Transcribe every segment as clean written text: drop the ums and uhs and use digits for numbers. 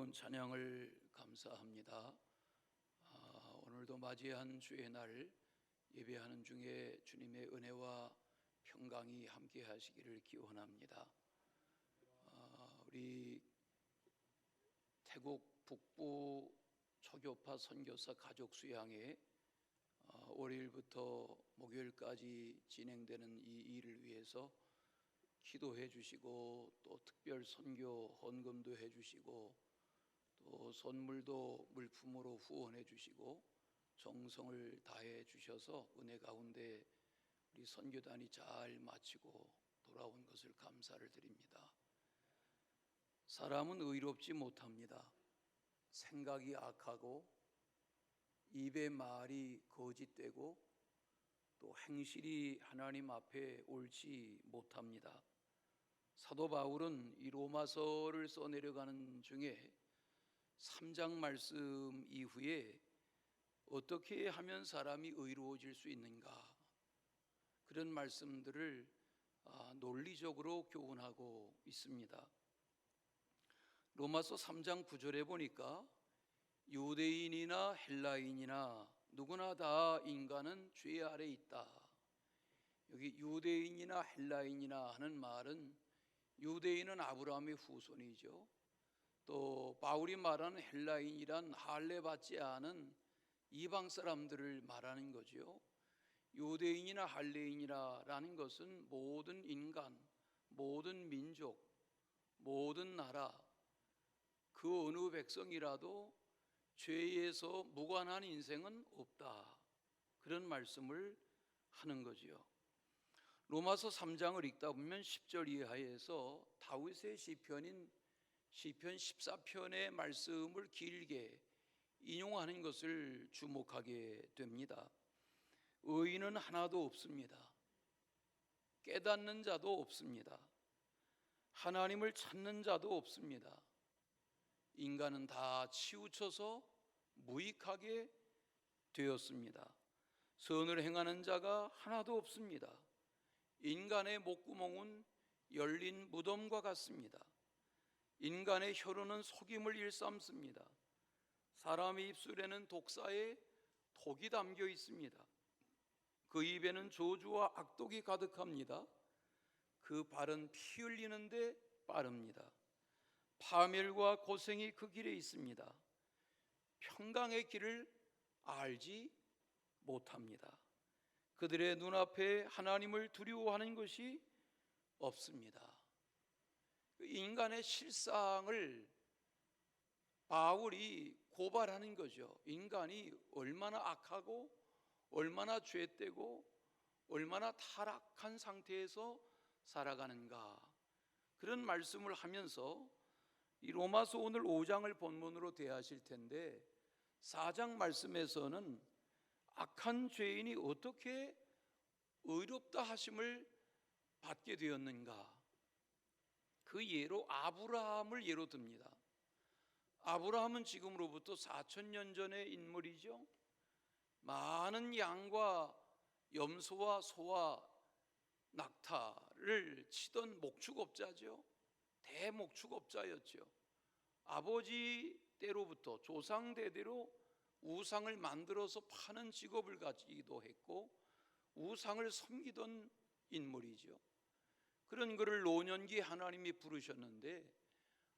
은혜로운 찬양을 감사합니다. 오늘도 맞이한 주의 날 예배하는 중에 주님의 은혜와 평강이 함께 하시기를 기원합니다. 우리 태국 북부 초교파 선교사 가족 수양회 월요일부터 목요일까지 진행되는 이 일을 위해서 기도해 주시고 또 특별 선교 헌금도 해 주시고 또 선물도 물품으로 후원해 주시고 정성을 다해 주셔서 은혜 가운데 우리 선교단이 잘 마치고 돌아온 것을 감사를 드립니다. 사람은 의롭지 못합니다. 생각이 악하고 입의 말이 거짓되고 또 행실이 하나님 앞에 옳지 못합니다. 사도 바울은 이 로마서를 써내려가는 중에 3장 말씀 이후에 어떻게 하면 사람이 의로워질 수 있는가, 그런 말씀들을 논리적으로 교훈하고 있습니다. 로마서 3장 9절에 보니까 유대인이나 헬라인이나 누구나 다 인간은 죄 아래 있다. 여기 유대인이나 헬라인이나 하는 말은 유대인은 아브라함의 후손이죠. 또 바울이 말하는 헬라인이란 할례 받지 않은 이방 사람들을 말하는 거죠. 유대인이나 할례인이라는 것은 모든 인간, 모든 민족, 모든 나라, 그 어느 백성이라도 죄에서 무관한 인생은 없다, 그런 말씀을 하는 거지요. 로마서 3장을 읽다 보면 10절 이하에서 다윗의 시편인 시편 14편의 말씀을 길게 인용하는 것을 주목하게 됩니다. 의인은 하나도 없습니다. 깨닫는 자도 없습니다. 하나님을 찾는 자도 없습니다. 인간은 다 치우쳐서 무익하게 되었습니다. 선을 행하는 자가 하나도 없습니다. 인간의 목구멍은 열린 무덤과 같습니다. 인간의 혀로는 속임을 일삼습니다. 사람의 입술에는 독사의 독이 담겨 있습니다. 그 입에는 저주와 악독이 가득합니다. 그 발은 피 흘리는데 빠릅니다. 파멸과 고생이 그 길에 있습니다. 평강의 길을 알지 못합니다. 그들의 눈앞에 하나님을 두려워하는 것이 없습니다. 인간의 실상을 바울이 고발하는 거죠. 인간이 얼마나 악하고 얼마나 죄되고 얼마나 타락한 상태에서 살아가는가, 그런 말씀을 하면서 이 로마서 오늘 5장을 본문으로 대하실 텐데 4장 말씀에서는 악한 죄인이 어떻게 의롭다 하심을 받게 되었는가, 그 예로 아브라함을 예로 듭니다. 아브라함은 지금으로부터 4,000년 전의 인물이죠. 많은 양과 염소와 소와 낙타를 치던 목축업자죠. 대목축업자였죠. 아버지 때로부터 조상 대대로 우상을 만들어서 파는 직업을 가지기도 했고 우상을 섬기던 인물이죠. 그런 그를 노년기에 하나님이 부르셨는데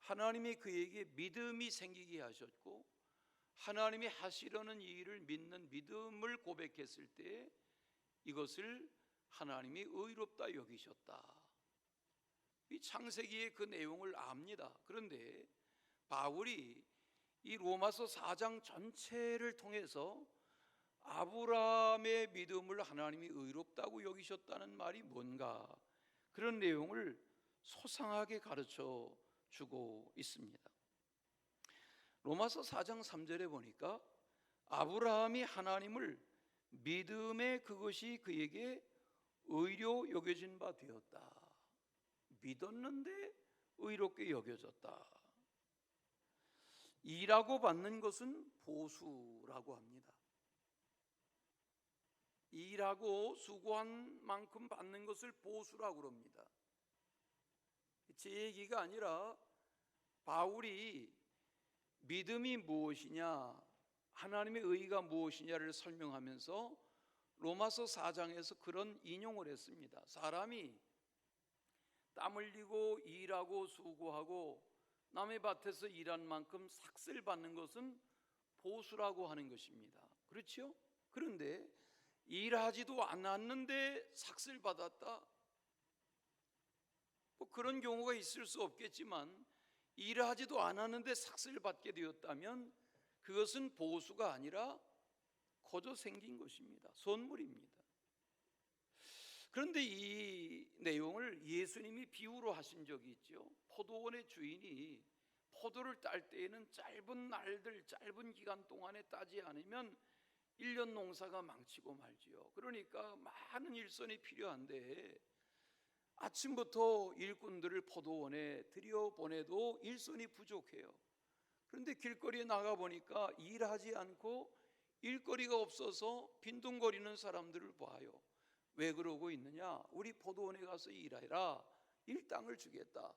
하나님이 그에게 믿음이 생기게 하셨고 하나님이 하시려는 일을 믿는 믿음을 고백했을 때 이것을 하나님이 의롭다 여기셨다. 이 창세기의 그 내용을 압니다. 그런데 바울이 이 로마서 4장 전체를 통해서 아브라함의 믿음을 하나님이 의롭다고 여기셨다는 말이 뭔가, 그런 내용을 소상하게 가르쳐 주고 있습니다. 로마서 4장 3절에 보니까 아브라함이 하나님을 믿음에 그것이 그에게 의로 여겨진 바 되었다. 믿었는데 의롭게 여겨졌다. 일하고 받는 것은 보수라고 합니다. 일하고 수고한 만큼 받는 것을 보수라고 합니다. 제 얘기가 아니라 바울이 믿음이 무엇이냐, 하나님의 의가 무엇이냐를 설명하면서 로마서 4장에서 그런 인용을 했습니다. 사람이 땀 흘리고 일하고 수고하고 남의 밭에서 일한 만큼 삭슬 받는 것은 보수라고 하는 것입니다. 그렇죠? 그런데 일하지도 않았는데 삭슬 받았다? 뭐 그런 경우가 있을 수 없겠지만, 일하지도 않았는데 삭슬 받게 되었다면 그것은 보수가 아니라 거저 생긴 것입니다. 선물입니다. 그런데 이 내용을 예수님이 비유로 하신 적이 있죠. 포도원의 주인이 포도를 딸 때에는 짧은 날들, 짧은 기간 동안에 따지 않으면 1년 농사가 망치고 말지요. 그러니까 많은 일손이 필요한데 아침부터 일꾼들을 포도원에 들여보내도 일손이 부족해요. 그런데 길거리에 나가보니까 일하지 않고 일거리가 없어서 빈둥거리는 사람들을 봐요. 왜 그러고 있느냐? 우리 포도원에 가서 일하라, 일당을 주겠다.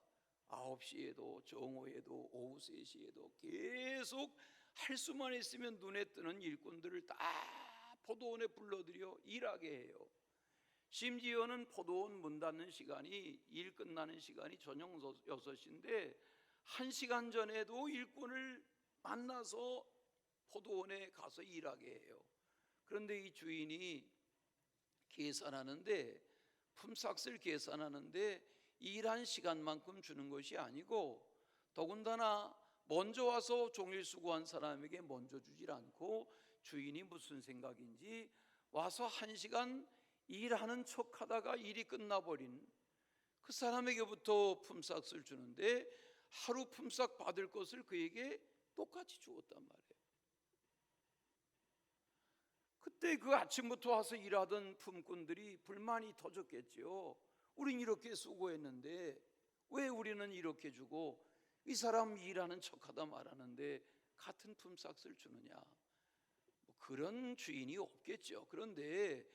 9시에도 정오에도 오후 3시에도 계속 할 수만 있으면 눈에 뜨는 일꾼들을 다 포도원에 불러들여 일하게 해요. 심지어는 포도원 문 닫는 시간이, 일 끝나는 시간이 저녁 6시인데 1시간 전에도 일꾼을 만나서 포도원에 가서 일하게 해요. 그런데 이 주인이 계산하는데, 품삯을 계산하는데 일한 시간만큼 주는 것이 아니고, 더군다나 먼저 와서 종일 수고한 사람에게 먼저 주질 않고 주인이 무슨 생각인지 와서 1시간 일하는 척하다가 일이 끝나버린 그 사람에게부터 품삯을 주는데, 하루 품삯 받을 것을 그에게 똑같이 주었단 말이에요. 그때 그 아침부터 와서 일하던 품꾼들이 불만이 터졌겠죠. 우린 이렇게 수고했는데 왜 우리는 이렇게 주고 이 사람 일하는 척하다 말하는데 같은 품삯을 주느냐. 뭐 그런 주인이 없겠죠. 그런데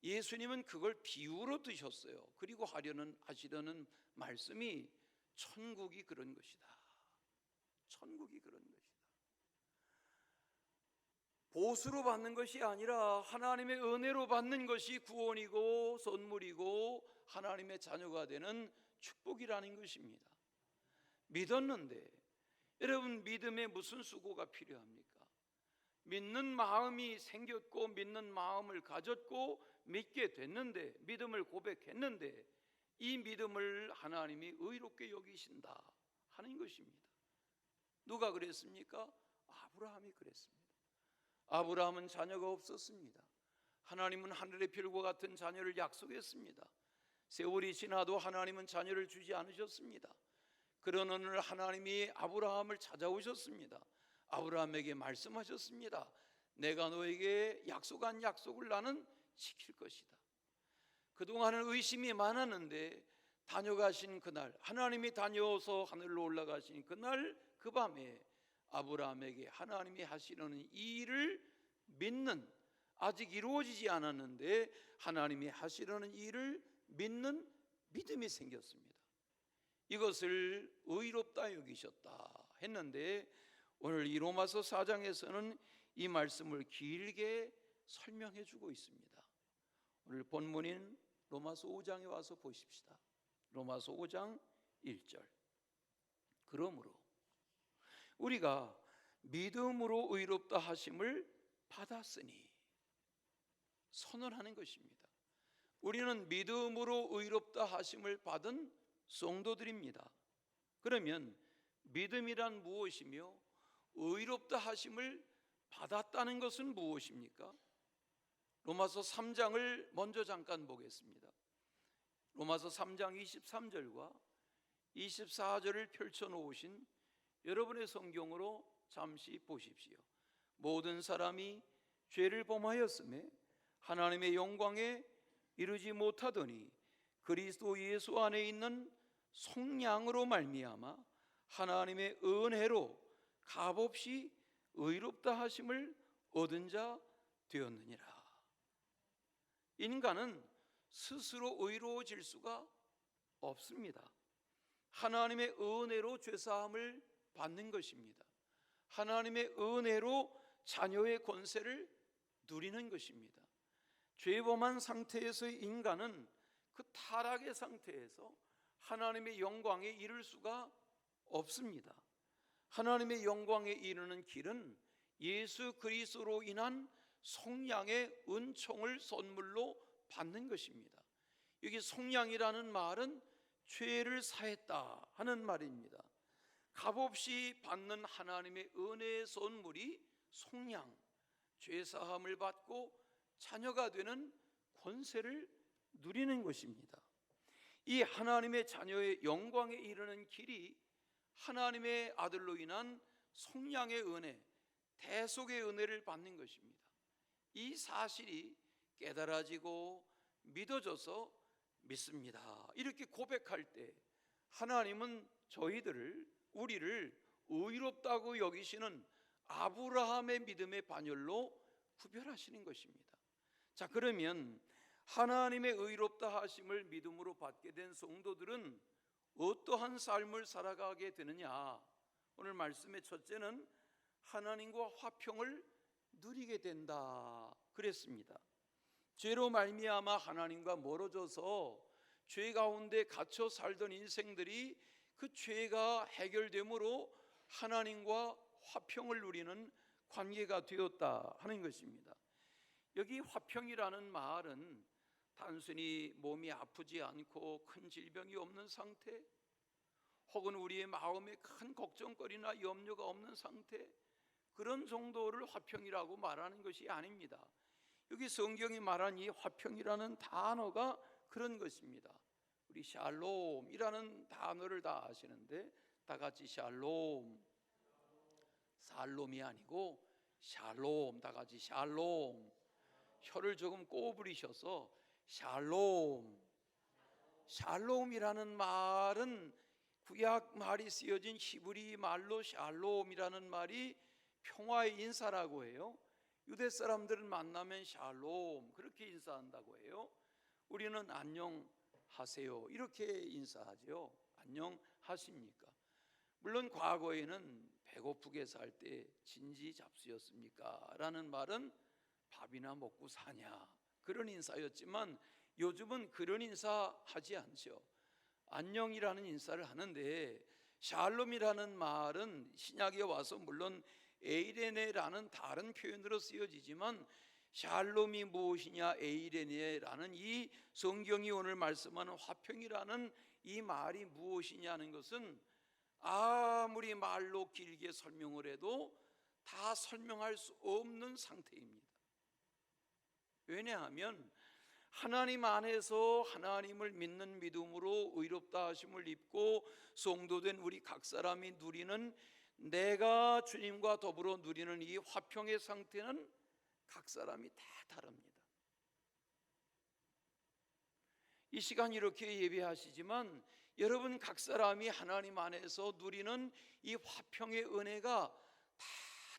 예수님은 그걸 비유로 드셨어요. 그리고 하시려는 말씀이 천국이 그런 것이다. 천국이 그런 것이다. 보수로 받는 것이 아니라 하나님의 은혜로 받는 것이 구원이고 선물이고 하나님의 자녀가 되는 축복이라는 것입니다. 믿었는데, 여러분 믿음에 무슨 수고가 필요합니까? 믿는 마음이 생겼고 믿는 마음을 가졌고 믿게 됐는데, 믿음을 고백했는데 이 믿음을 하나님이 의롭게 여기신다 하는 것입니다. 누가 그랬습니까? 아브라함이 그랬습니다. 아브라함은 자녀가 없었습니다. 하나님은 하늘의 별과 같은 자녀를 약속했습니다. 세월이 지나도 하나님은 자녀를 주지 않으셨습니다. 그런 어느 날 하나님이 아브라함을 찾아오셨습니다. 아브라함에게 말씀하셨습니다. 내가 너에게 약속한 약속을 나는 지킬 것이다. 그동안은 의심이 많았는데 다녀가신 그날, 하나님이 다녀서 하늘로 올라가신 그날 그 밤에 아브라함에게 하나님이 하시려는 이 일을 믿는, 아직 이루어지지 않았는데 하나님이 하시려는 일을 믿는 믿음이 생겼습니다. 이것을 의롭다 여기셨다 했는데, 오늘 이 로마서 4장에서는 이 말씀을 길게 설명해 주고 있습니다. 오늘 본문인 로마서 5장에 와서 보십시다. 로마서 5장 1절. 그러므로 우리가 믿음으로 의롭다 하심을 받았으니, 선언하는 것입니다. 우리는 믿음으로 의롭다 하심을 받은 성도들입니다. 그러면 믿음이란 무엇이며 의롭다 하심을 받았다는 것은 무엇입니까? 로마서 3장을 먼저 잠깐 보겠습니다. 로마서 3장 23절과 24절을 펼쳐놓으신 여러분의 성경으로 잠시 보십시오. 모든 사람이 죄를 범하였음에 하나님의 영광에 이르지 못하더니 그리스도 예수 안에 있는 속량으로 말미암아 하나님의 은혜로 값없이 의롭다 하심을 얻은 자 되었느니라. 인간은 스스로 의로워질 수가 없습니다. 하나님의 은혜로 죄사함을 받는 것입니다. 하나님의 은혜로 자녀의 권세를 누리는 것입니다. 죄범한 상태에서의 인간은 그 타락의 상태에서 하나님의 영광에 이를 수가 없습니다. 하나님의 영광에 이르는 길은 예수 그리스도로 인한 속량의 은총을 선물로 받는 것입니다. 여기 속량이라는 말은 죄를 사했다 하는 말입니다. 값없이 받는 하나님의 은혜의 선물이 속량, 죄사함을 받고 자녀가 되는 권세를 누리는 것입니다. 이 하나님의 자녀의 영광에 이르는 길이 하나님의 아들로 인한 속량의 은혜, 대속의 은혜를 받는 것입니다. 이 사실이 깨달아지고 믿어져서 믿습니다, 이렇게 고백할 때 하나님은 우리를 의롭다고 여기시는 아브라함의 믿음의 반열로 구별하시는 것입니다. 자, 그러면 하나님의 의롭다 하심을 믿음으로 받게 된 성도들은 어떠한 삶을 살아가게 되느냐? 오늘 말씀의 첫째는 하나님과 화평을 누리게 된다 그랬습니다. 죄로 말미암아 하나님과 멀어져서 죄 가운데 갇혀 살던 인생들이 그 죄가 해결됨으로 하나님과 화평을 누리는 관계가 되었다 하는 것입니다. 여기 화평이라는 말은 단순히 몸이 아프지 않고 큰 질병이 없는 상태, 혹은 우리의 마음에 큰 걱정거리나 염려가 없는 상태, 그런 정도를 화평이라고 말하는 것이 아닙니다. 여기 성경이 말한 이 화평이라는 단어가 그런 것입니다. 우리 샬롬이라는 단어를 다 아시는데 다 같이 샬롬, 살롬이 아니고 샬롬, 다 같이 샬롬. 혀를 조금 꼬부리셔서 샬롬. 샬롬이라는 말은 구약 말이 쓰여진 히브리 말로 샬롬이라는 말이 평화의 인사라고 해요. 유대 사람들은 만나면 샬롬 그렇게 인사한다고 해요. 우리는 안녕하세요 이렇게 인사하죠. 안녕하십니까? 물론 과거에는 배고프게 살 때 진지 잡수였습니까? 라는 말은 밥이나 먹고 사냐 그런 인사였지만 요즘은 그런 인사 하지 않죠. 안녕이라는 인사를 하는데 샬롬이라는 말은 신약에 와서 물론 에이레네라는 다른 표현으로 쓰여지지만 샬롬이 무엇이냐, 에이레네라는 이 성경이 오늘 말씀하는 화평이라는 이 말이 무엇이냐는 것은 아무리 말로 길게 설명을 해도 다 설명할 수 없는 상태입니다. 왜냐하면 하나님 안에서 하나님을 믿는 믿음으로 의롭다 하심을 입고 성도된 우리 각 사람이 누리는, 내가 주님과 더불어 누리는 이 화평의 상태는 각 사람이 다 다릅니다. 이 시간 이렇게 예배하시지만 여러분 각 사람이 하나님 안에서 누리는 이 화평의 은혜가 다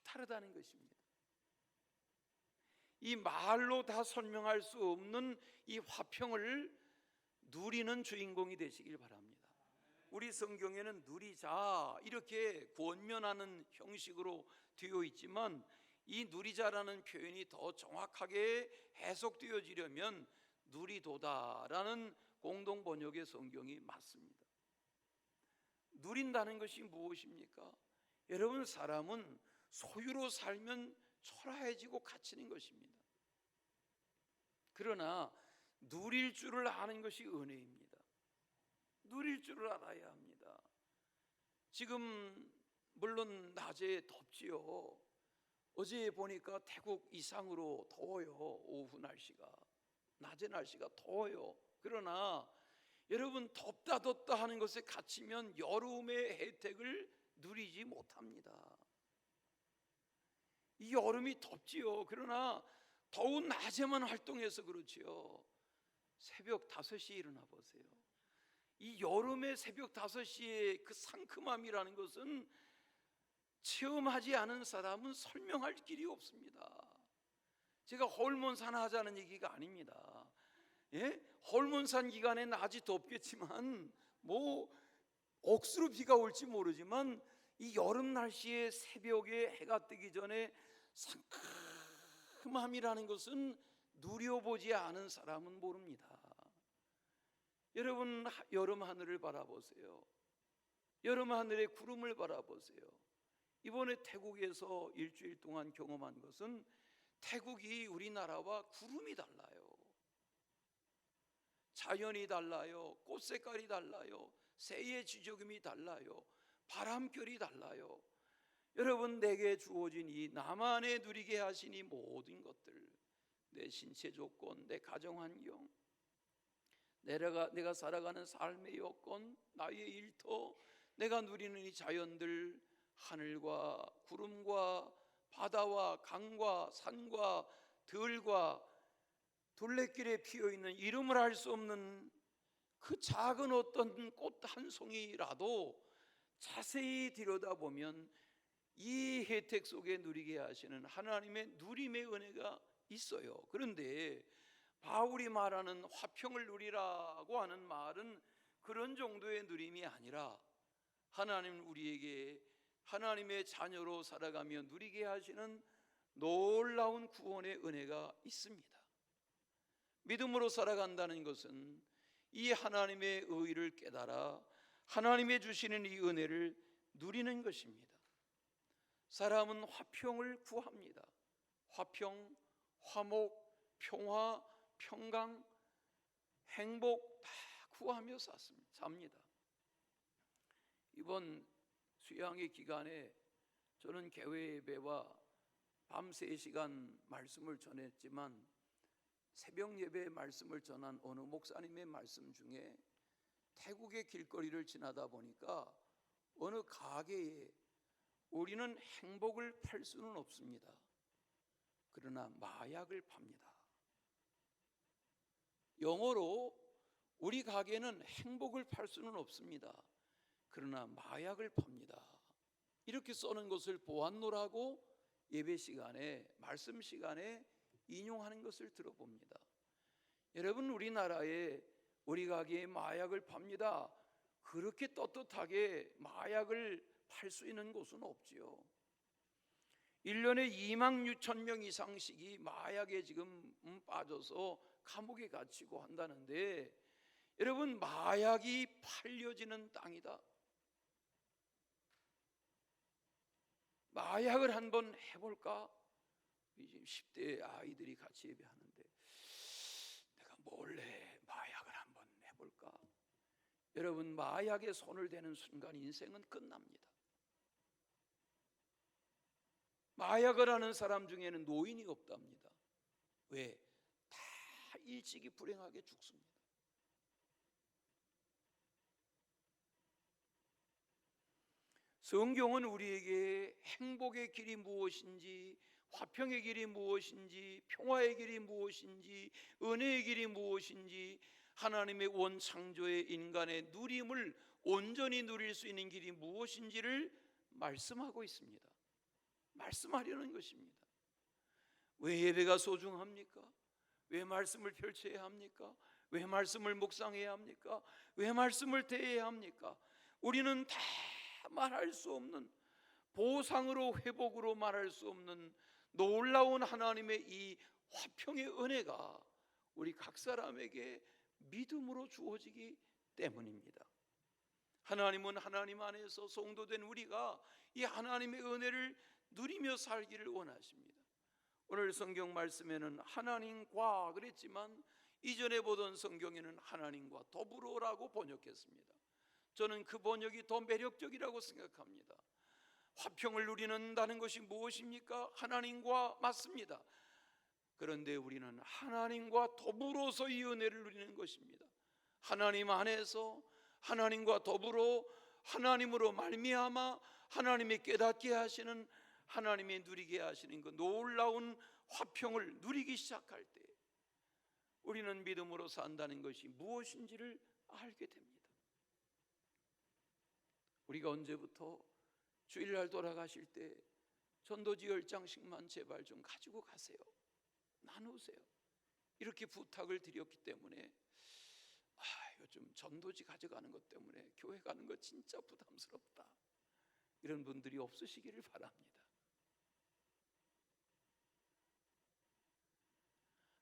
다르다는 것입니다. 이 말로 다 설명할 수 없는 이 화평을 누리는 주인공이 되시길 바랍니다. 우리 성경에는 누리자 이렇게 권면하는 형식으로 되어 있지만 이 누리자라는 표현이 더 정확하게 해석되어지려면 누리도다라는 공동 번역의 성경이 맞습니다. 누린다는 것이 무엇입니까? 여러분, 사람은 소유로 살면 초라해지고 갇히는 것입니다. 그러나 누릴 줄을 아는 것이 은혜입니다. 누릴 줄을 알아야 합니다. 지금 물론 낮에 덥지요. 어제 보니까 태국 이상으로 더워요. 오후 날씨가, 낮의 날씨가 더워요. 그러나 여러분, 덥다 덥다 하는 것에 갇히면 여름의 혜택을 누리지 못합니다. 이 여름이 덥지요. 그러나 더운 낮에만 활동해서 그렇지요. 새벽 5시에 일어나 보세요. 이 여름의 새벽 5시에 그 상큼함이라는 것은 체험하지 않은 사람은 설명할 길이 없습니다. 제가 홀몬산 하자는 얘기가 아닙니다. 예? 홀몬산 기간에 낮이 덥겠지만 뭐 억수로 비가 올지 모르지만 이 여름 날씨의 새벽에 해가 뜨기 전에 상큼함이라는 것은 누려보지 않은 사람은 모릅니다. 여러분, 여름 하늘을 바라보세요. 여름 하늘의 구름을 바라보세요. 이번에 태국에서 일주일 동안 경험한 것은 태국이 우리나라와 구름이 달라요. 자연이 달라요. 꽃 색깔이 달라요. 새의 지저귀이 달라요. 바람결이 달라요. 여러분, 내게 주어진 이 나만에 누리게 하신 이 모든 것들, 내 신체 조건, 내 가정 환경, 내가 살아가는 삶의 여건, 나의 일터, 내가 누리는 이 자연들, 하늘과 구름과 바다와 강과 산과 들과 둘레길에 피어있는 이름을 알 수 없는 그 작은 어떤 꽃 한 송이라도 자세히 들여다보면 이 혜택 속에 누리게 하시는 하나님의 누림의 은혜가 있어요. 그런데 바울이 말하는 화평을 누리라고 하는 말은 그런 정도의 누림이 아니라 하나님 우리에게 하나님의 자녀로 살아가며 누리게 하시는 놀라운 구원의 은혜가 있습니다. 믿음으로 살아간다는 것은 이 하나님의 의를 깨달아 하나님의 주시는 이 은혜를 누리는 것입니다. 사람은 화평을 구합니다. 화평, 화목, 평화, 평강, 행복 다 구하며 삽니다. 이번 수양의 기간에 저는 개회 예배와 밤 3시간 말씀을 전했지만 새벽 예배 말씀을 전한 어느 목사님의 말씀 중에 태국의 길거리를 지나다 보니까 어느 가게에 우리는 행복을 팔 수는 없습니다. 그러나 마약을 팝니다. 영어로 우리 가게는 행복을 팔 수는 없습니다. 그러나 마약을 팝니다. 이렇게 써는 것을 보았노라고 예배 시간에 말씀 시간에 인용하는 것을 들어봅니다. 여러분, 우리나라에 우리 가게에 마약을 팝니다. 그렇게 떳떳하게 마약을 팔 수 있는 곳은 없지요. 1년에 26,000명 이상씩이 마약에 지금 빠져서 감옥에 갇히고 한다는데, 여러분, 마약이 팔려지는 땅이다. 마약을 한번 해볼까? 지금 10대 아이들이 같이 예배하는데 내가 몰래 마약을 한번 해볼까? 여러분, 마약에 손을 대는 순간 인생은 끝납니다. 마약을 하는 사람 중에는 노인이 없답니다. 왜? 다 일찍이 불행하게 죽습니다. 성경은 우리에게 행복의 길이 무엇인지, 화평의 길이 무엇인지, 평화의 길이 무엇인지, 은혜의 길이 무엇인지, 하나님의 원창조의 인간의 누림을 온전히 누릴 수 있는 길이 무엇인지를 말씀하고 있습니다. 말씀하려는 것입니다. 왜 예배가 소중합니까? 왜 말씀을 펼쳐야 합니까? 왜 말씀을 묵상해야 합니까? 왜 말씀을 대해야 합니까? 우리는 다 말할 수 없는, 보상으로 회복으로 말할 수 없는 놀라운 하나님의 이 화평의 은혜가 우리 각 사람에게 믿음으로 주어지기 때문입니다. 하나님은 하나님 안에서 성도된 우리가 이 하나님의 은혜를 누리며 살기를 원하십니다. 오늘 성경 말씀에는 하나님과 그랬지만 이전에 보던 성경에는 하나님과 더불어라고 번역했습니다. 저는 그 번역이 더 매력적이라고 생각합니다. 화평을 누리는다는 것이 무엇입니까? 하나님과 맞습니다. 그런데 우리는 하나님과 더불어서 이 은혜를 누리는 것입니다. 하나님 안에서 하나님과 더불어 하나님으로 말미암아 하나님이 깨닫게 하시는, 하나님이 누리게 하시는 그 놀라운 화평을 누리기 시작할 때 우리는 믿음으로 산다는 것이 무엇인지를 알게 됩니다. 우리가 언제부터 주일날 돌아가실 때 전도지 10장씩만 제발 좀 가지고 가세요, 나누세요, 이렇게 부탁을 드렸기 때문에 요즘 전도지 가져가는 것 때문에 교회 가는 거 진짜 부담스럽다, 이런 분들이 없으시기를 바랍니다.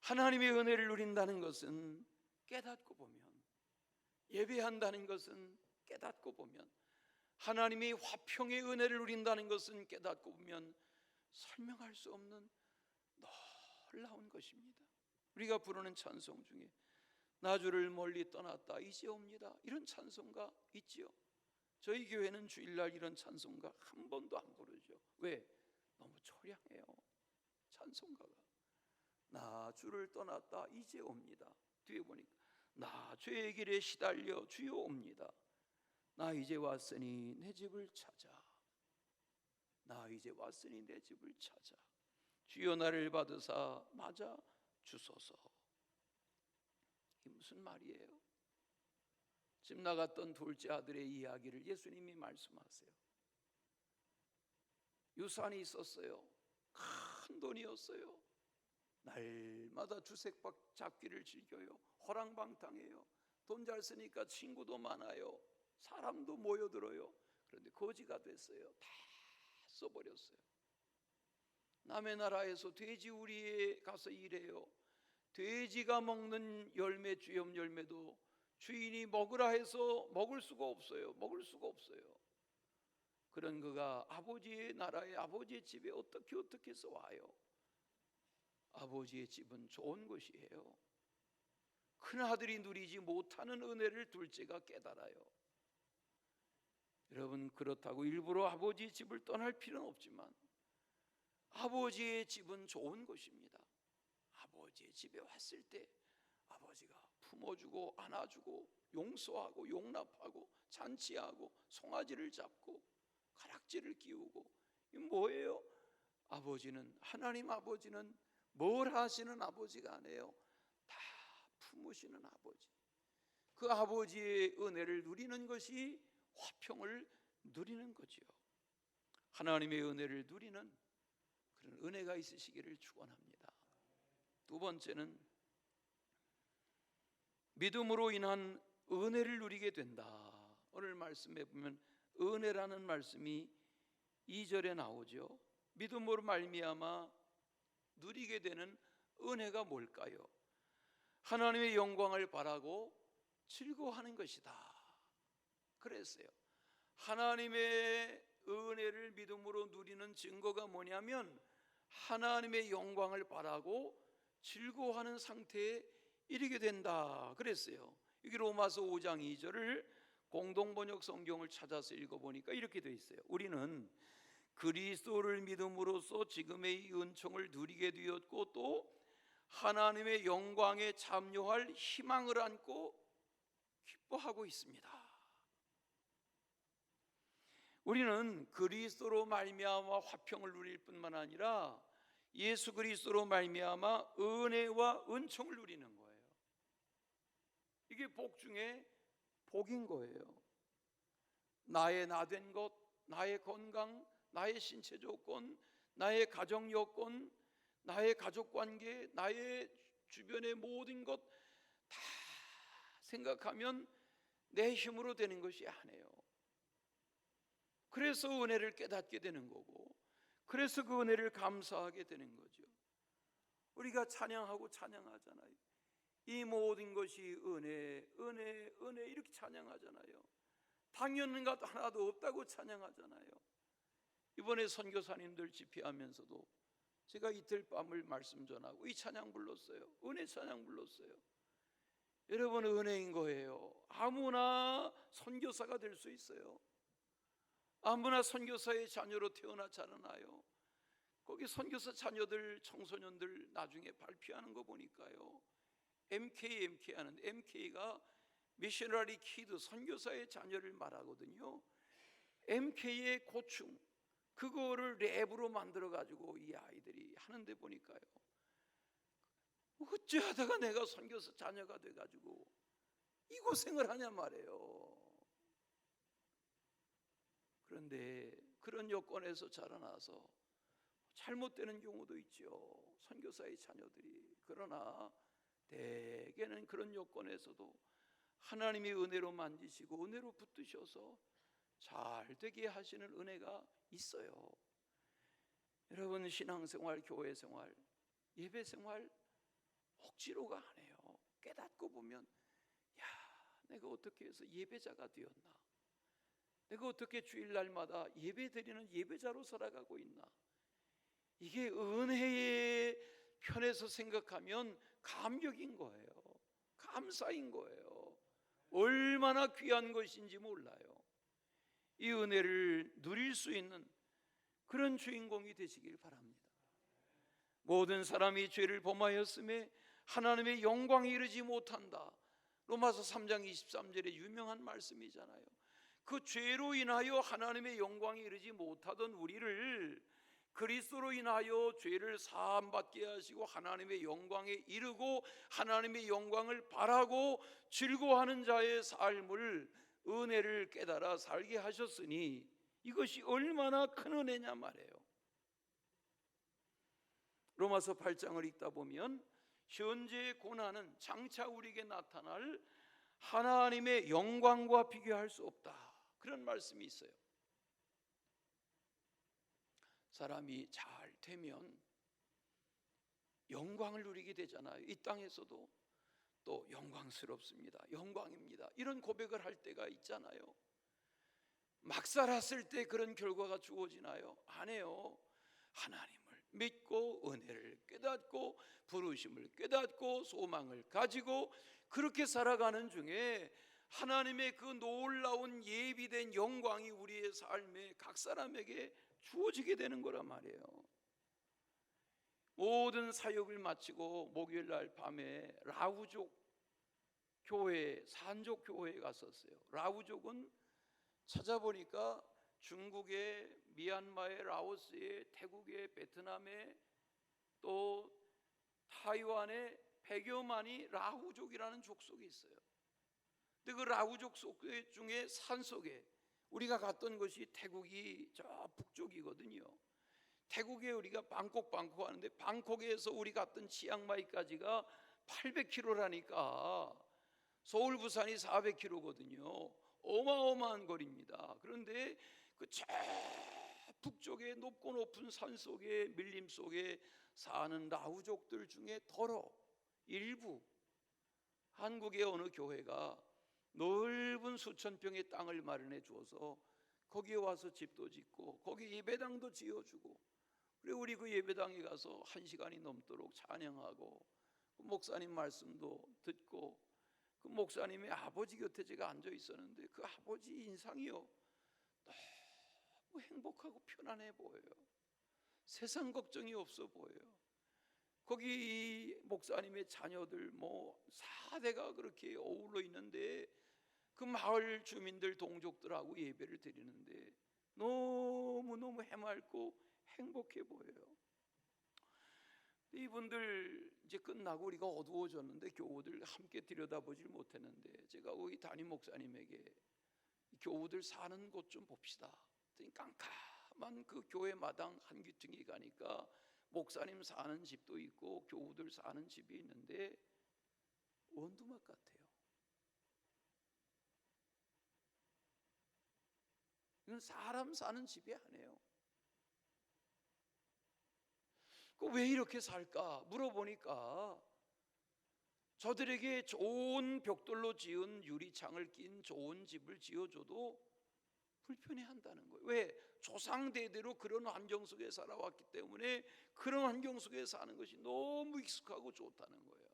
하나님의 은혜를 누린다는 것은 깨닫고 보면, 예배한다는 것은 깨닫고 보면, 하나님의 화평의 은혜를 누린다는 것은 깨닫고 보면 설명할 수 없는 놀라운 것입니다. 우리가 부르는 찬송 중에 나 주를 멀리 떠났다 이제 옵니다, 이런 찬송가 있지요. 저희 교회는 주일날 이런 찬송가 한 번도 안 부르죠. 왜? 너무 초량해요. 찬송가가 나 주를 떠났다 이제 옵니다. 뒤에 보니까 나 죄의 길에 시달려 주여 옵니다. 나 이제 왔으니 내 집을 찾아. 나 이제 왔으니 내 집을 찾아. 주여 나를 받으사 맞아 주소서. 이게 무슨 말이에요? 집 나갔던 둘째 아들의 이야기를 예수님이 말씀하세요. 유산이 있었어요. 큰 돈이었어요. 날마다 주색 잡기를 즐겨요. 호랑방탕해요. 돈 잘 쓰니까 친구도 많아요. 사람도 모여들어요. 그런데 거지가 됐어요. 다 써버렸어요. 남의 나라에서 돼지우리에 가서 일해요. 돼지가 먹는 열매, 쥐염 열매도 주인이 먹으라 해서 먹을 수가 없어요. 먹을 수가 없어요. 그런 그가 아버지의 나라에, 아버지의 집에 어떻게 해서 와요. 아버지의 집은 좋은 곳이에요. 큰아들이 누리지 못하는 은혜를 둘째가 깨달아요. 여러분, 그렇다고 일부러 아버지의 집을 떠날 필요는 없지만 아버지의 집은 좋은 곳입니다. 아버지의 집에 왔을 때 아버지가 품어주고 안아주고 용서하고 용납하고 잔치하고 송아지를 잡고 가락지를 끼우고, 이 뭐예요? 아버지는, 하나님 아버지는 뭘 하시는 아버지가 아니에요. 다 품으시는 아버지. 그 아버지의 은혜를 누리는 것이 화평을 누리는 거지요. 하나님의 은혜를 누리는 그런 은혜가 있으시기를 축원합니다. 두 번째는 믿음으로 인한 은혜를 누리게 된다. 오늘 말씀에 보면 은혜라는 말씀이 2절에 나오죠. 믿음으로 말미암아 누리게 되는 은혜가 뭘까요? 하나님의 영광을 바라고 즐거워하는 것이다 그랬어요. 하나님의 은혜를 믿음으로 누리는 증거가 뭐냐면 하나님의 영광을 바라고 즐거워하는 상태에 이르게 된다 그랬어요. 여기 로마서 5장 2절을 공동번역 성경을 찾아서 읽어보니까 이렇게 되어 있어요. 우리는 그리스도를 믿음으로써 지금의 이 은총을 누리게 되었고 또 하나님의 영광에 참여할 희망을 안고 기뻐하고 있습니다. 우리는 그리스도로 말미암아 화평을 누릴 뿐만 아니라 예수 그리스도로 말미암아 은혜와 은총을 누리는 거예요. 이게 복 중에 복인 거예요. 나의 나된 것, 나의 건강, 나의 신체 조건, 나의 가정 여건, 나의 가족 관계, 나의 주변의 모든 것 다 생각하면 내 힘으로 되는 것이 아니에요. 그래서 은혜를 깨닫게 되는 거고, 그래서 그 은혜를 감사하게 되는 거죠. 우리가 찬양하고 찬양하잖아요. 이 모든 것이 은혜, 은혜, 은혜 이렇게 찬양하잖아요. 당연한 것 하나도 없다고 찬양하잖아요. 이번에 선교사님들 집회하면서도 제가 이틀 밤을 말씀 전하고 이 찬양 불렀어요. 은혜 찬양 불렀어요. 여러분, 은혜인 거예요. 아무나 선교사가 될 수 있어요. 아무나 선교사의 자녀로 태어나 자라나요. 거기 선교사 자녀들, 청소년들 나중에 발표하는 거 보니까요, MK 하는데 MK가 미셔너리 키드, 선교사의 자녀를 말하거든요. MK의 고충, 그거를 랩으로 만들어 가지고 이 아이들이 하는데 보니까요, 어찌하다가 내가 선교사 자녀가 돼 가지고 이 고생을 하냐 말이에요. 그런데 그런 여건에서 자라나서 잘못되는 경우도 있죠, 선교사의 자녀들이. 그러나 대개는 그런 여건에서도 하나님의 은혜로 만지시고 은혜로 붙드셔서 잘 되게 하시는 은혜가 있어요. 여러분, 신앙생활, 교회생활, 예배생활 억지로가 아니에요. 깨닫고 보면, 야, 내가 어떻게 해서 예배자가 되었나? 내가 어떻게 주일날마다 예배드리는 예배자로 살아가고 있나? 이게 은혜의 편에서 생각하면 감격인 거예요. 감사인 거예요. 얼마나 귀한 것인지 몰라요. 이 은혜를 누릴 수 있는 그런 주인공이 되시길 바랍니다. 모든 사람이 죄를 범하였음에 하나님의 영광에 이르지 못한다. 로마서 3장 23절의 유명한 말씀이잖아요. 그 죄로 인하여 하나님의 영광에 이르지 못하던 우리를 그리스도로 인하여 죄를 사함받게 하시고 하나님의 영광에 이르고 하나님의 영광을 바라고 즐거워하는 자의 삶을, 은혜를 깨달아 살게 하셨으니 이것이 얼마나 큰 은혜냐 말이에요. 로마서 8장을 읽다 보면 현재의 고난은 장차 우리에게 나타날 하나님의 영광과 비교할 수 없다, 그런 말씀이 있어요. 사람이 잘 되면 영광을 누리게 되잖아요. 이 땅에서도 또 영광스럽습니다, 영광입니다, 이런 고백을 할 때가 있잖아요. 막 살았을 때 그런 결과가 주어지나요? 안 해요. 하나님을 믿고 은혜를 깨닫고 부르심을 깨닫고 소망을 가지고 그렇게 살아가는 중에 하나님의 그 놀라운 예비된 영광이 우리의 삶에 각 사람에게 주어지게 되는 거란 말이에요. 모든 사역을 마치고 목요일날 밤에 라우족 교회, 산족 교회에 갔었어요. 라우족은 찾아보니까 중국의, 미얀마의, 라오스의, 태국의, 베트남의, 또 타이완의 100여만이 라후족이라는 족속이 있어요. 근데 그 라후족 중에 산속에 우리가 갔던 것이 태국이 저 북쪽이거든요. 태국에 우리가 방콕 하는데 방콕에서 우리 갔던 치앙마이까지가 800km라니까 서울 부산이 400km거든요. 어마어마한 거리입니다. 그런데 그 저 북쪽의 높고 높은 산 속에 밀림 속에 사는 라후족들 중에 더러 일부, 한국의 어느 교회가 넓은 수천 평의 땅을 마련해 주어서 거기에 와서 집도 짓고 거기 예배당도 지어주고, 그리고 우리 그 예배당에 가서 1시간이 넘도록 찬양하고 그 목사님 말씀도 듣고, 그 목사님의 아버지 곁에 제가 앉아 있었는데 그 아버지 인상이요, 너무 행복하고 편안해 보여요. 세상 걱정이 없어 보여요. 거기 이 목사님의 자녀들 뭐 4대가 그렇게 어울러 있는데 그 마을 주민들 동족들하고 예배를 드리는데 너무너무 해맑고 행복해 보여요. 이분들 이제 끝나고 우리가 어두워졌는데 교우들 함께 들여다보질 못했는데 제가 우리 담임 목사님에게 교우들 사는 곳 좀 봅시다. 깜깜한 그 교회 마당 한 귀퉁이 가니까 목사님 사는 집도 있고 교우들 사는 집이 있는데 원두막 같아요. 이건 사람 사는 집이 아니에요. 왜 이렇게 살까 물어보니까 저들에게 좋은 벽돌로 지은 유리창을 낀 좋은 집을 지어줘도 불편해한다는 거예요. 왜? 조상대대로 그런 환경 속에 살아왔기 때문에 그런 환경 속에 사는 것이 너무 익숙하고 좋다는 거예요.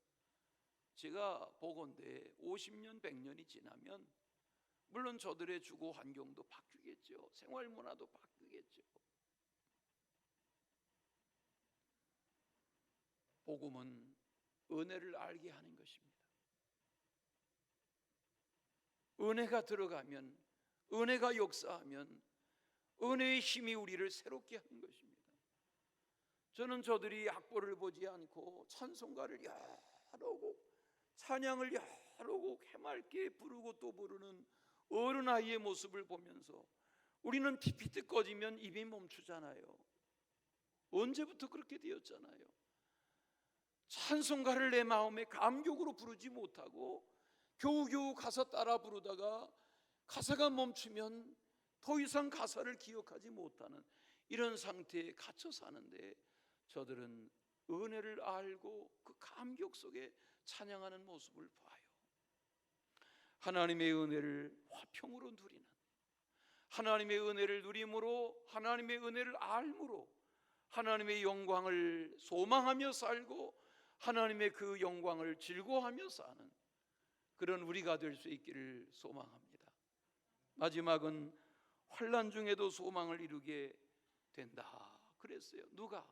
제가 보건대 50년 100년이 지나면 물론 저들의 주거 환경도 바뀌겠죠. 생활 문화도 바뀌겠죠. 복음은 은혜를 알게 하는 것입니다. 은혜가 들어가면, 은혜가 역사하면 은혜의 힘이 우리를 새롭게 하는 것입니다. 저는 저들이 악보를 보지 않고 찬송가를 여러 곡, 찬양을 여러 곡 해맑게 부르고 또 부르는 어른아이의 모습을 보면서 우리는 피피뜨 꺼지면 입이 멈추잖아요. 언제부터 그렇게 되었잖아요. 찬송가를 내 마음에 감격으로 부르지 못하고 겨우겨우 가사 따라 부르다가 가사가 멈추면 더 이상 가사를 기억하지 못하는 이런 상태에 갇혀 사는데 저들은 은혜를 알고 그 감격 속에 찬양하는 모습을 봐요. 하나님의 은혜를 화평으로 누리는, 하나님의 은혜를 누림으로, 하나님의 은혜를 알므로 하나님의 영광을 소망하며 살고 하나님의 그 영광을 즐거워하며 사는 그런 우리가 될 수 있기를 소망합니다. 마지막은 환난 중에도 소망을 이루게 된다 그랬어요. 누가?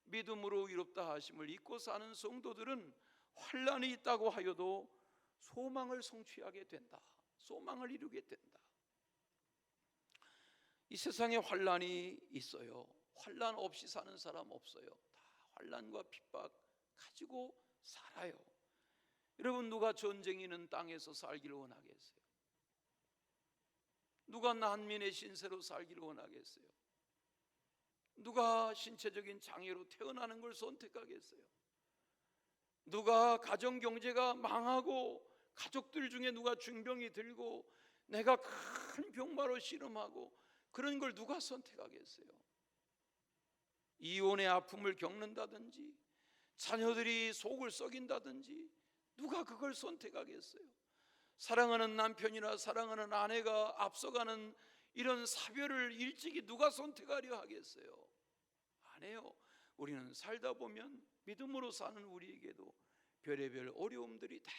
믿음으로 의롭다 하심을 잊고 사는 성도들은 환난이 있다고 하여도 소망을 성취하게 된다. 소망을 이루게 된다. 이 세상에 환난이 있어요. 환난 없이 사는 사람 없어요. 다 환난과 핍박 가지고 살아요. 여러분, 누가 전쟁이 있는 땅에서 살기를 원하겠어요? 누가 난민의 신세로 살기를 원하겠어요? 누가 신체적인 장애로 태어나는 걸 선택하겠어요? 누가 가정 경제가 망하고 가족들 중에 누가 중병이 들고 내가 큰 병마로 씨름하고 그런 걸 누가 선택하겠어요? 이혼의 아픔을 겪는다든지 자녀들이 속을 썩인다든지 누가 그걸 선택하겠어요? 사랑하는 남편이나 사랑하는 아내가 앞서가는 이런 사별을 일찍이 누가 선택하려 하겠어요? 안 해요. 우리는 살다 보면 믿음으로 사는 우리에게도 별의별 어려움들이 다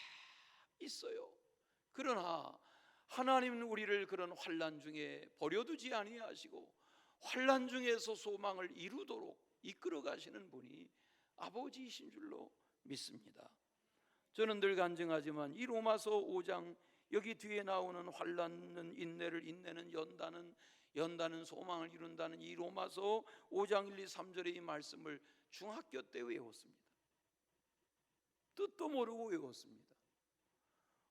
있어요. 그러나 하나님은 우리를 그런 환난 중에 버려두지 아니하시고 환난 중에서 소망을 이루도록 이끌어 가시는 분이 아버지이신 줄로 믿습니다. 저는 늘 간증하지만 이 로마서 5장 여기 뒤에 나오는 환난은 인내를, 인내는 연단은 소망을 이룬다는 이 로마서 5장 1, 2, 3절의 이 말씀을 중학교 때 외웠습니다. 뜻도 모르고 외웠습니다.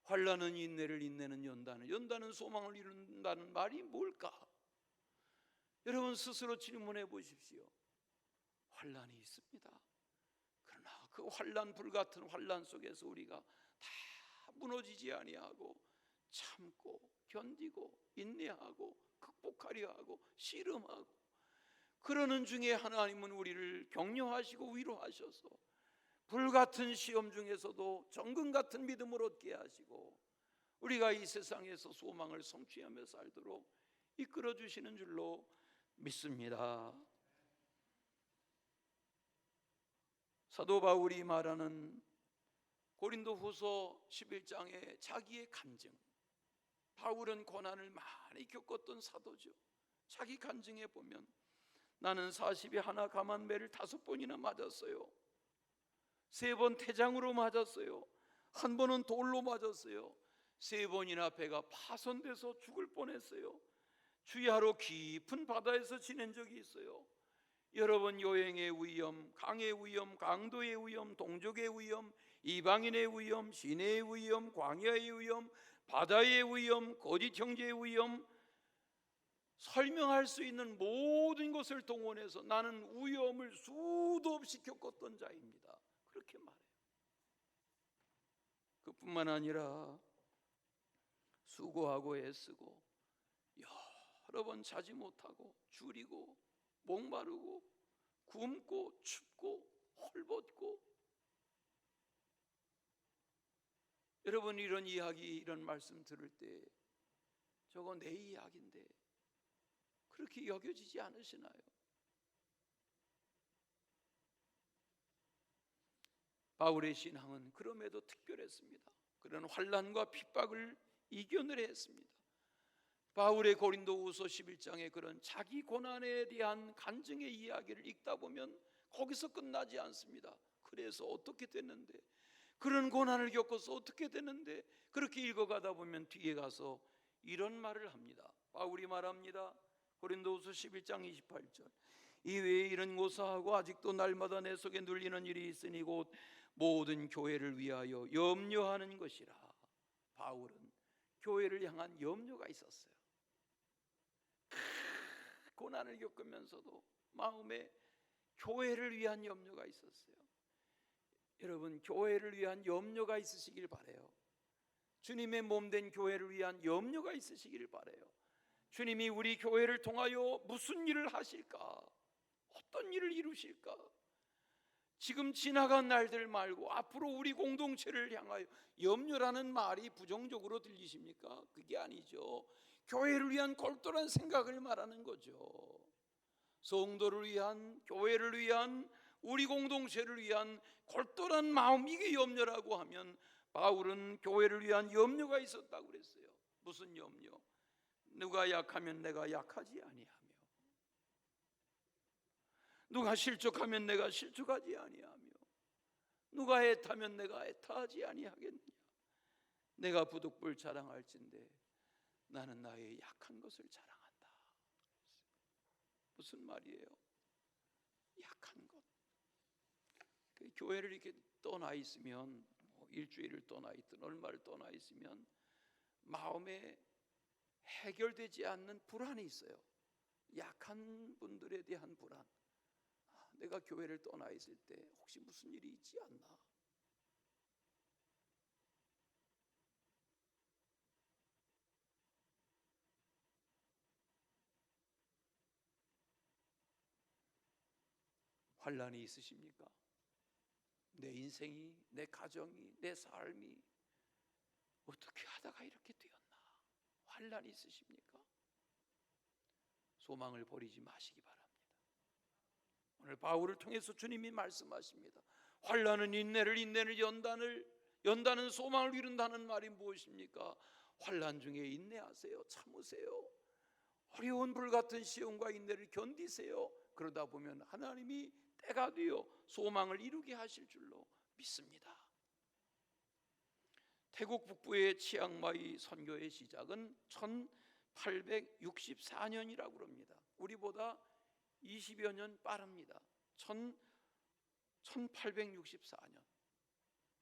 환난은 인내를, 인내는 연단은 소망을 이룬다는 말이 뭘까? 여러분 스스로 질문해 보십시오. 환난이 있습니다. 그러나 그 환난, 불같은 환난 속에서 우리가 다 무너지지 아니하고 참고 견디고 인내하고 극복하려 하고 씨름하고 그러는 중에 하나님은 우리를 격려하시고 위로하셔서 불같은 시험 중에서도 정금 같은 믿음을 얻게 하시고 우리가 이 세상에서 소망을 성취하며 살도록 이끌어 주시는 줄로 믿습니다. 사도 바울이 말하는 고린도후서 11장의 자기의 간증, 바울은 고난을 많이 겪었던 사도죠. 자기 간증에 보면 나는 40에 하나 감한 매를 5번이나 맞았어요. 3번 태장으로 맞았어요. 1번은 돌로 맞았어요. 3번이나 배가 파손돼서 죽을 뻔했어요. 주야로 깊은 바다에서 지낸 적이 있어요. 여러분, 여행의 위험, 강의 위험, 강도의 위험, 동족의 위험, 이방인의 위험, 시내의 위험, 광야의 위험, 바다의 위험, 거짓 형제의 위험, 설명할 수 있는 모든 것을 동원해서 나는 위험을 수도 없이 겪었던 자입니다. 그렇게 말해요. 그뿐만 아니라 수고하고 애쓰고 여러 번 자지 못하고 줄이고 목마르고 굶고 춥고 헐벗고. 여러분, 이런 이야기, 이런 말씀 들을 때 저거 내 이야기인데 그렇게 여겨지지 않으시나요? 바울의 신앙은 그럼에도 특별했습니다. 그런 환난과 핍박을 이겨내려 했습니다. 바울의 고린도후서 11장의 그런 자기 고난에 대한 간증의 이야기를 읽다 보면 거기서 끝나지 않습니다. 그래서 어떻게 됐는데, 그런 고난을 겪어서 어떻게 됐는데, 그렇게 읽어가다 보면 뒤에 가서 이런 말을 합니다. 바울이 말합니다. 고린도후서 11장 28절, 이외에 이런 고사하고 아직도 날마다 내 속에 눌리는 일이 있으니 곧 모든 교회를 위하여 염려하는 것이라. 바울은 교회를 향한 염려가 있었어요. 고난을 겪으면서도 마음에 교회를 위한 염려가 있었어요. 여러분, 교회를 위한 염려가 있으시길 바라요. 주님의 몸된 교회를 위한 염려가 있으시길 바라요. 주님이 우리 교회를 통하여 무슨 일을 하실까? 어떤 일을 이루실까? 지금 지나간 날들 말고 앞으로 우리 공동체를 향하여 염려라는 말이 부정적으로 들리십니까? 그게 아니죠. 교회를 위한 골똘한 생각을 말하는 거죠. 성도를 위한, 교회를 위한, 우리 공동체를 위한 골똘한 마음, 이게 염려라고 하면 바울은 교회를 위한 염려가 있었다고 그랬어요. 무슨 염려? 누가 약하면 내가 약하지 아니하며, 누가 실족하면 내가 실족하지 아니하며, 누가 애타면 내가 애타하지 아니하겠느냐. 내가 부득불 자랑할진대 나는 나의 약한 것을 자랑한다. 무슨 말이에요? 약한 것. 그 교회를 이렇게 떠나 있으면, 일주일을 떠나 있든 얼마를 떠나 있으면 마음에 해결되지 않는 불안이 있어요. 약한 분들에 대한 불안. 내가 교회를 떠나 있을 때 혹시 무슨 일이 있지 않나? 환난이 있으십니까? 내 인생이, 내 가정이, 내 삶이 어떻게 하다가 이렇게 되었나? 환난이 있으십니까? 소망을 버리지 마시기 바랍니다. 오늘 바울을 통해서 주님이 말씀하십니다. 환난은 인내를, 인내는 연단은 소망을 이룬다는 말이 무엇입니까? 환난 중에 인내하세요. 참으세요. 어려운 불같은 시험과 인내를 견디세요. 그러다 보면 하나님이 때가 되어 소망을 이루게 하실 줄로 믿습니다. 태국 북부의 치앙마이 선교의 시작은 1864년이라고 합니다. 우리보다 20여 년 빠릅니다. 1864년.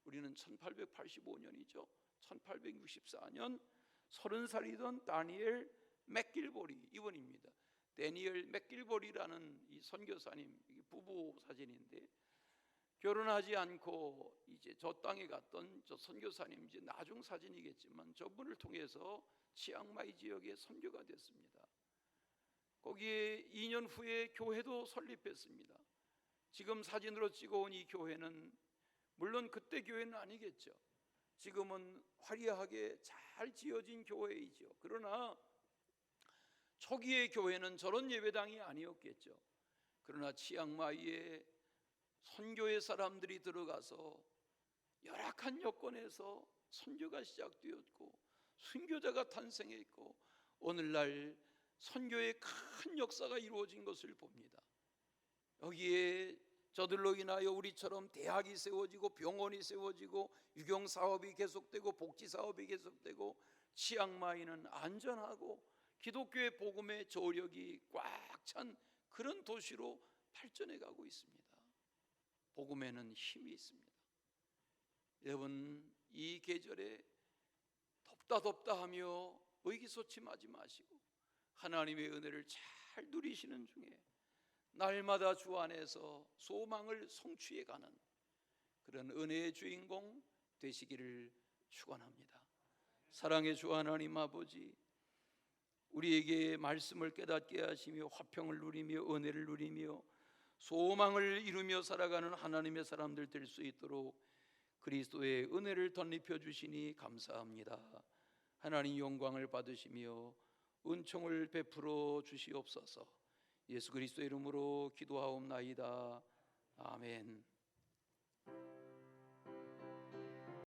우리는 1885년이죠. 1864년 30살이던 다니엘 맥길보리 이분입니다. 다니엘 맥길보리라는 이 선교사님 부부 사진인데, 결혼하지 않고 이제 저 땅에 갔던 저 선교사님, 이제 나중 사진이겠지만 저분을 통해서 치앙마이 지역에 선교가 됐습니다. 거기에 2년 후에 교회도 설립했습니다. 지금 사진으로 찍어온 이 교회는 물론 그때 교회는 아니겠죠. 지금은 화려하게 잘 지어진 교회이죠. 그러나 초기의 교회는 저런 예배당이 아니었겠죠. 그러나 치앙마이에 선교의 사람들이 들어가서 열악한 여건에서 선교가 시작되었고 순교자가 탄생했고 오늘날 선교의 큰 역사가 이루어진 것을 봅니다. 여기에 저들로 인하여 우리처럼 대학이 세워지고 병원이 세워지고 유경사업이 계속되고 복지사업이 계속되고 치앙마이는 안전하고 기독교의 복음의 저력이 꽉 찬 그런 도시로 발전해 가고 있습니다. 복음에는 힘이 있습니다. 여러분, 이 계절에 덥다 하며 의기소침하지 마시고 하나님의 은혜를 잘 누리시는 중에 날마다 주 안에서 소망을 성취해 가는 그런 은혜의 주인공 되시기를 축원합니다. 사랑의 주 하나님 아버지, 우리에게 말씀을 깨닫게 하시며 화평을 누리며 은혜를 누리며 소망을 이루며 살아가는 하나님의 사람들 될 수 있도록 그리스도의 은혜를 덧입혀 주시니 감사합니다. 하나님 영광을 받으시며 은총을 베풀어 주시옵소서. 예수 그리스도의 이름으로 기도하옵나이다. 아멘.